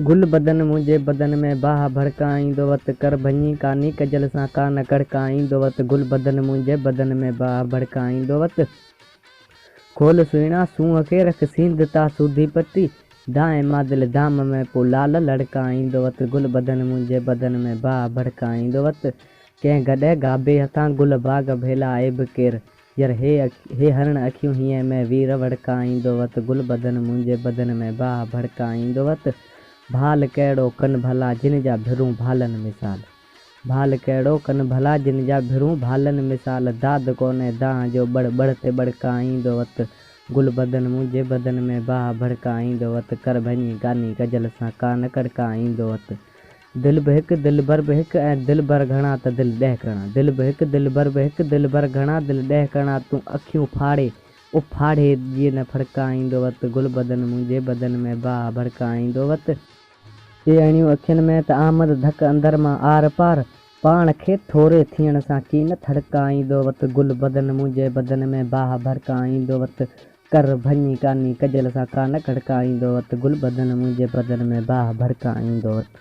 गुल बदन मुंहिंजे बदन में बाह भड़काईंदो वत कर भञी कानी कजल सां कान कड़काईंदो वत गुल बदन मुंहिंजे बदन में बाह भड़काईंदो वत खोल सुहिणा सूंहं खे रख सींध ता सूधी पटी दाएं मादिल धाम में पोइ लाल लड़काईंदो वत गुल बदन मुंहिंजे बदन में बाह भड़काईंदो वत कंहिं गॾे गाबे हथां गुल बाग भेला ऐब केर यार हे हरण अखियूं हीअं में वीर वड़काईंदो वत गुल बदन मुंहिंजे बदन में बाह भड़काईंदो वत भाल कहिड़ो कन भला जिन जा भिरूं भालनि मिसाल भाल कहिड़ो कन भला जिन जा भिरूं भालनि मिसाल दाद कोन्हे दाह जो बड़ बड़ ते बड़काईंदो वत गुल बदन मुंहिंजे बदन में बाह भड़काईंदो वत कर भञी कानी कजल सां कान कड़काईंदो वत दिल बि हिकु दिल भर बि हिकु ऐं दिल भर घणा त दिल ॾह कणा दिल बि हिकु दिल भर बि हिकु दिल भर घणा दिल ॾह कणा तूं अखियूं फाड़े उफाड़े जीअं न फड़काईंदो वत गुल बदन मुंहिंजे बदन में बाह भड़काईंदो वत ये अणियूं अखियुनि में त आमद धक अंदर मां आर पार पाण खे थोरे थियण सां कीन थड़काईंदो वत गुल बदन मुंहिंजे बदन में बाह भड़काईंदो वत कर भञी कानी कजल सां कान कड़काईंदो वत गुल बदन मुंहिंजे बदन में बाह भड़काईंदो वत।